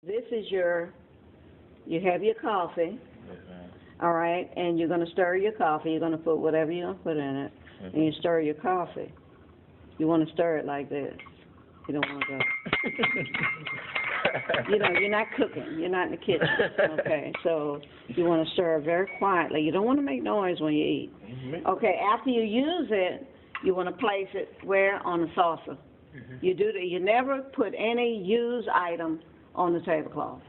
This is you have your coffee, Yes, ma'am. all right, and you're going to stir your coffee. You're going to put whatever you're going to put in it, and you stir your coffee. You want to stir it like this. You don't want to go. You're not cooking. You're not in the kitchen, okay? So you want to stir it very quietly. You don't want to make noise when you eat. Okay, after you use it, you want to place it where? On the saucer. You never put any used item on the tablecloth.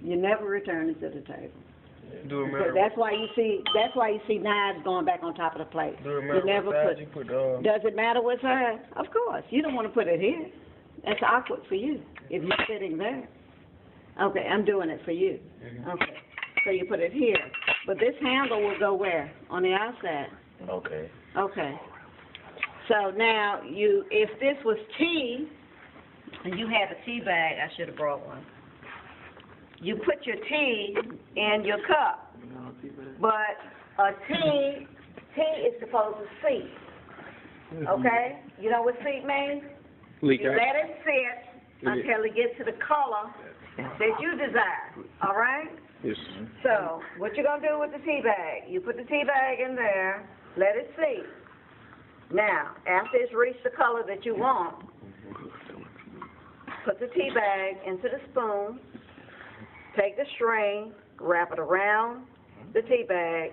You never return it to the table. That's why you see knives going back on top of the plate. You never put. Does it matter what side? Of course. You don't want to put it here. That's awkward for you if you're sitting there. Okay, I'm doing it for you. Okay, so you put it here, but this handle will go where? On the outside. Okay. Okay. So now if this was tea, and you had a tea bag, I should have brought one. You put your tea in your cup, but a tea is supposed to seep. Okay? You know what seep means? You let it sit until it gets to the color that you desire. All right? Yes. So what you're gonna do with the tea bag? You put the tea bag in there, let it seep. Now, after it's reached the color that you want, put the tea bag into the spoon. Take the string, wrap it around the tea bag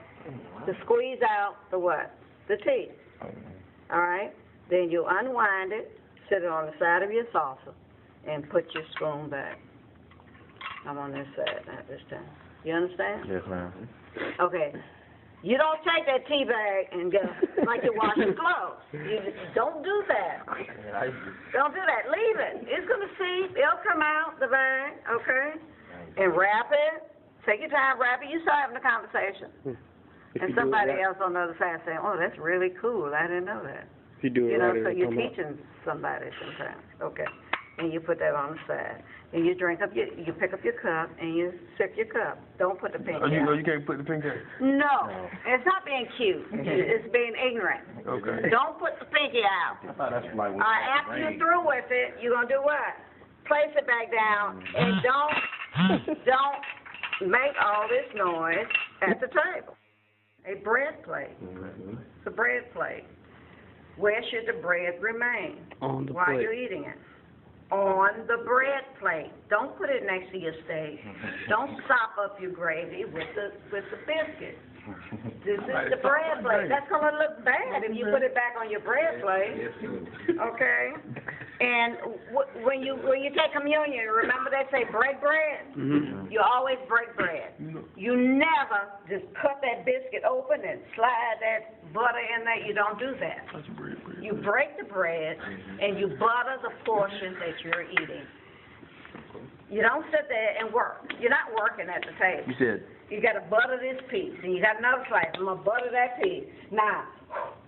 to squeeze out the what? The tea. All right? Then you unwind it, sit it on the side of your saucer, and put your spoon back. I'm on this side, not this time. You understand? Yes, ma'am. Okay. You don't take that tea bag and go like you're washing clothes. You don't do that. Don't do that. Leave it. It's going to seep. It'll come out, the bag, okay? And wrap it. Take your time, wrap it. You start having a conversation. And somebody else on the other side saying, oh, that's really cool. I didn't know that. If you do it right, so you're teaching somebody sometimes. Okay. And you put that on the side. And you pick up your cup and you sip your cup. Don't put the pinky out. You can't put the pinky out? No. It's not being cute. It's being ignorant. Okay. Don't put the pinky out. I thought that's like After you're through with it, you're going to do what? Place it back down and don't make all this noise at the table. A bread plate. It's a bread plate. Where should the bread remain On the while plate. you're eating it? On the bread plate. Don't put it next to your steak. Don't sop up your gravy with the biscuit. This is the bread plate. That's going to look bad if you put it back on your bread plate. Okay? And when you take communion, remember they say break bread? You always break bread. You never just cut that biscuit open and slide that butter in there. You don't do that. You break the bread and you butter the portion that you're eating. You don't sit there and work. You're not working at the table. You said. You got to butter this piece, and you got another slice. I'm going to butter that piece. Now,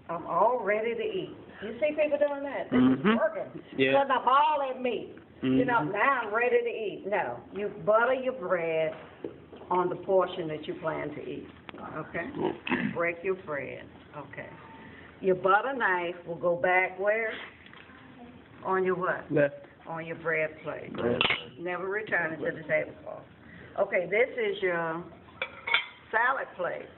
I'm all ready to eat. You see people doing that? They're just working. Yeah. Cutting up all that meat. Now I'm ready to eat. No, you butter your bread on the portion that you plan to eat. Okay? Break your bread. Okay. Your butter knife will go back where? On your what? Left. On your bread plate. Never return it to the tablecloth. Okay, this is your salad plate.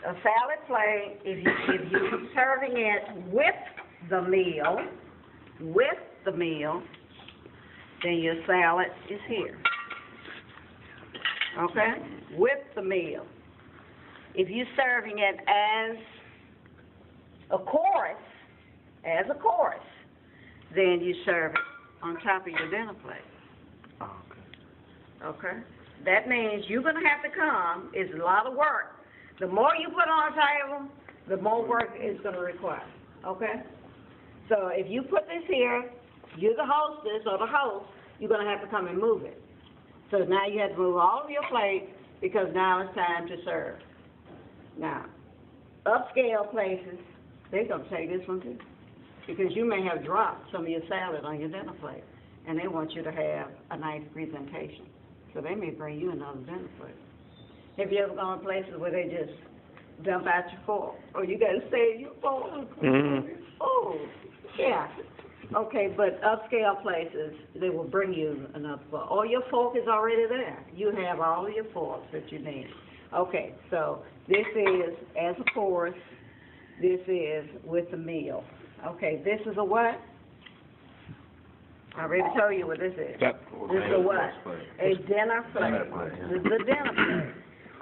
A salad plate, if you're serving it with the meal, then your salad is here. Okay? With the meal. If you're serving it as a course, then you serve it on top of your dinner plate. Okay? That means you're going to have to come. It's a lot of work. The more you put on the table, the more work it's going to require. Okay? So if you put this here, you're the hostess or the host, you're going to have to come and move it. So now you have to move all of your plates because now it's time to serve. Now, upscale places, they're going to take this one too because you may have dropped some of your salad on your dinner plate and they want you to have a nice presentation. So they may bring you another dinner plate. Have you ever gone to places where they just dump out your fork? Or you got to save your fork? Oh, yeah. Okay, but upscale places, they will bring you another fork. Or your fork is already there. You have all of your forks that you need. Okay, so this is as a course. This is with the meal. Okay, this is a what? I already told you what this is. This is a what? A dinner plate. This is a dinner plate.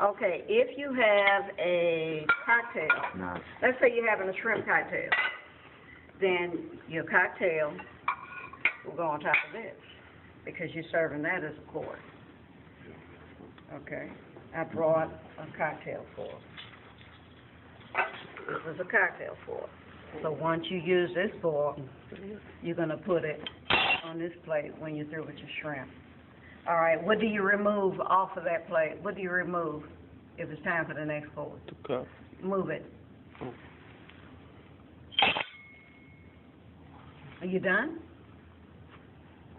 Okay, if you have a cocktail, let's say you're having a shrimp cocktail, then your cocktail will go on top of this because you're serving that as a course. Okay, I brought a cocktail fork. This is a cocktail fork. So once you use this fork, you're going to put it on this plate when you're through with your shrimp. All right, what do you remove off of that plate? What do you remove if it's time for the next course? The cup. Move it. Are you done?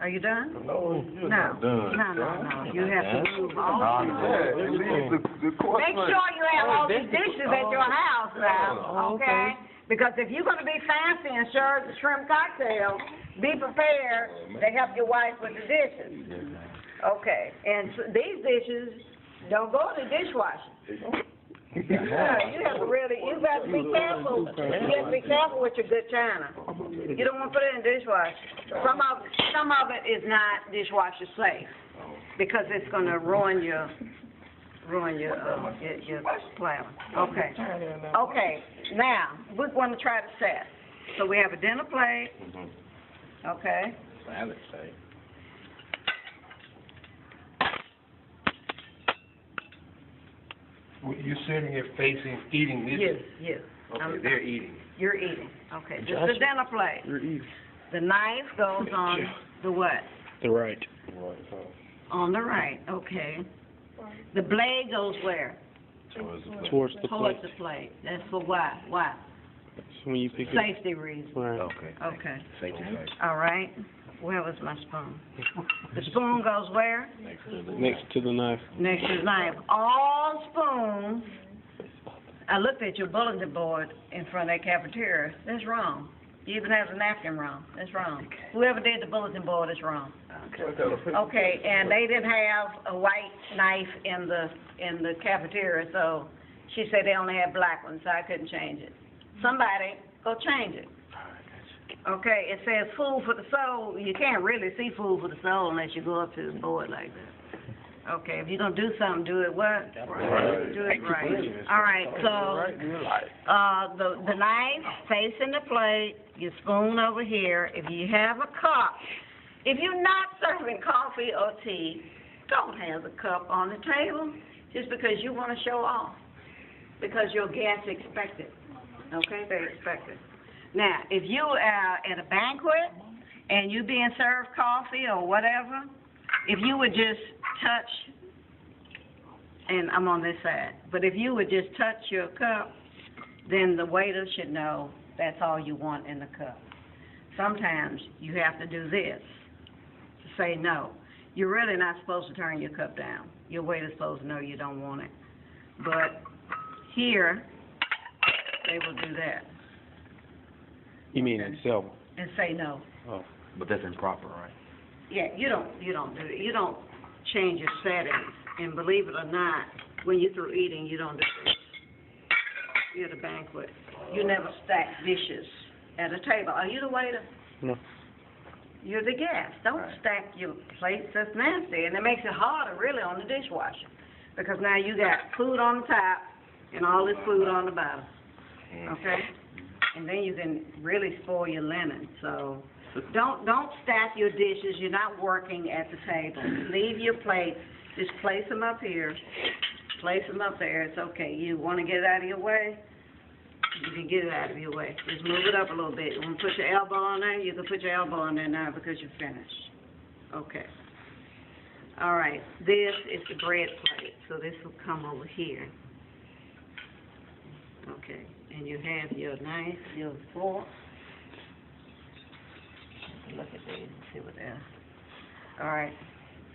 Are you done? No, you're No. not done. No. You have to move all of Yeah, them. the course Make sure you have all these dishes at your house now, okay? Because if you're gonna be fancy and serve the shrimp cocktail, be prepared to help your wife with the dishes. Okay, and so these dishes don't go in the dishwasher. Yeah, you have to really, you got to be careful. You have to be careful with your good china. You don't want to put it in the dishwasher. Some of it is not dishwasher safe because it's going to ruin your platter. Okay. Okay. Now we're going to try to set. So we have a dinner plate. Okay. Salad plate. You're sitting here facing, eating this? Yes. Okay, they're eating. You're eating. Okay. This is the dinner plate. You're eating. The knife goes on the what? The right. On the right. Okay. The blade goes where? Towards the Towards plate. the plate. That's for why? Why? That's when you pick it. Safety reasons. Right. Okay. Safety first. All right. Where was my spoon? The spoon goes where? Next to the knife. Next to the knife. All spoons. I looked at your bulletin board in front of that cafeteria. That's wrong. You even have the napkin wrong. That's wrong. Whoever did the bulletin board is wrong. Okay, and they didn't have a white knife in the cafeteria, so she said they only had black ones, so I couldn't change it. Somebody go change it. Okay, it says food for the soul. You can't really see food for the soul unless you go up to the board like that. Okay, if you're going to do something, do it what? Right. Do it right. All right, so the knife facing the plate, your spoon over here. If you have a cup, if you're not serving coffee or tea, don't have the cup on the table just because you want to show off, because your guests expect it. Okay, they expect it. Now, if you are at a banquet and you're being served coffee or whatever, if you would just touch, and I'm on this side, but if you would just touch your cup, then the waiter should know that's all you want in the cup. Sometimes you have to do this to say no. You're really not supposed to turn your cup down. Your waiter's supposed to know you don't want it. But here, they will do that. You mean in Selma? And say no. Oh. But that's improper, right? Yeah, you don't do it. You don't change your settings. And believe it or not, when you're through eating, you don't do this. You're at a banquet. You never stack dishes at a table. Are you the waiter? No. You're the guest. Don't stack your plates. That's nasty. And it makes it harder, really, on the dishwasher. Because now you got food on the top and all this food on the bottom. Okay? And then you can really spoil your linen. So don't stack your dishes. You're not working at the table. Leave your plates. Just place them up here. Place them up there. It's okay. You want to get it out of your way? You can get it out of your way. Just move it up a little bit. You want to put your elbow on there? You can put your elbow on there now because you're finished. Okay. All right. This is the bread plate. So this will come over here. Okay. And you have your knife, your fork. Look at these and see what they are. All right.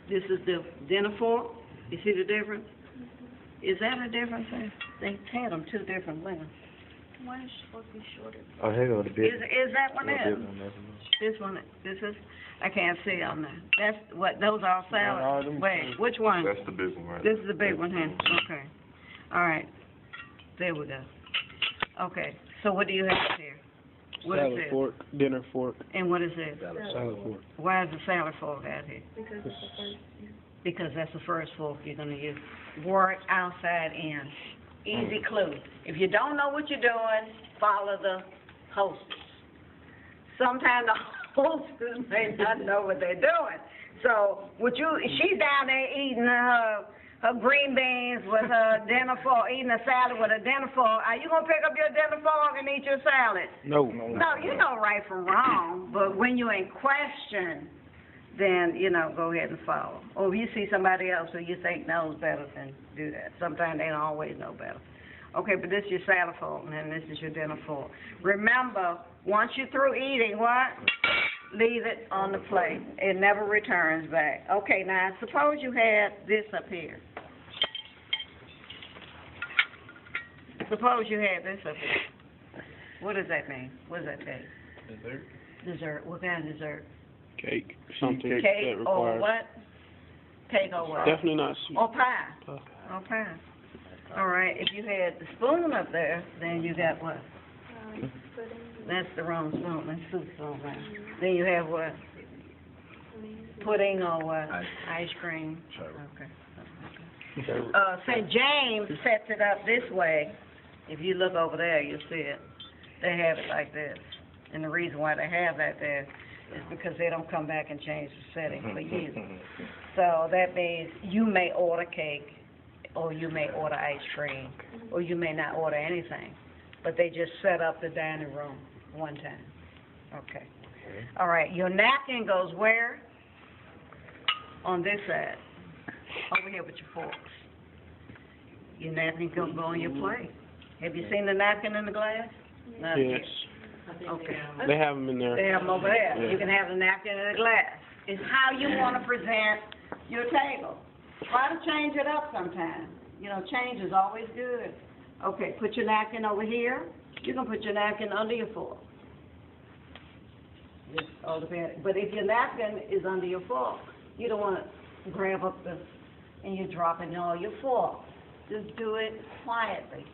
This is the dinner fork. You see the difference? Is that a difference? They had them two different lengths. One is supposed to be shorter. Oh, here go the big. Is that one it? This is, I can't see on there. That's what, those are all salads? Wait, which one? That's the big one right This is the big one here, okay. All right, there we go. Okay, so what do you have here? What is salad this? fork, dinner fork, And what is this? salad fork. Why is the salad fork out here? Because it's the first. Because that's the first fork you're gonna use. Work outside in. Easy clue. If you don't know what you're doing, follow the hostess. Sometimes the hostess may not know what they're doing. So, she's down there eating her green beans with her dinner fork, eating a salad with a dinner fork. Are you gonna pick up your dinner fork and eat your salad? No. No, you know right from wrong, but when you're in question, then, go ahead and follow. Or if you see somebody else who you think knows better, then do that. Sometimes they don't always know better. Okay, but this is your salad fork, and then this is your dinner fork. Remember, once you're through eating, what? Leave it on the plate. It never returns back. Okay, now, suppose you had this up here. Suppose you had this up here. What does that mean? What does that mean? Dessert. Dessert. What kind of dessert? Cake, something Cake that or requires. what? Cake or what? Definitely not sweet. Or pie. Or pie. All right, if you had the spoon up there, then you got what? Pudding. That's the wrong spoon, that's soup spoon, right? Then you have what? Pudding or what? Ice cream. Okay. St. James sets it up this way. If you look over there, you'll see it. They have it like this. And the reason why they have that there is because they don't come back and change the setting for you. So that means you may order cake, or you may order ice cream, or you may not order anything. But they just set up the dining room one time. Okay. All right, your napkin goes where? On this side. Over here with your forks. Your napkin can go on your plate. Have you seen the napkin in the glass? Not Yes. yet. Okay. They have them in there. They have them over there. Yeah. You can have the napkin in the glass. It's how you want to present your table. Try to change it up sometime. Change is always good. Okay, put your napkin over here. You can put your napkin under your fork. Just all depends. But if your napkin is under your fork, you don't want to grab up and you're dropping all your fork. Just do it quietly.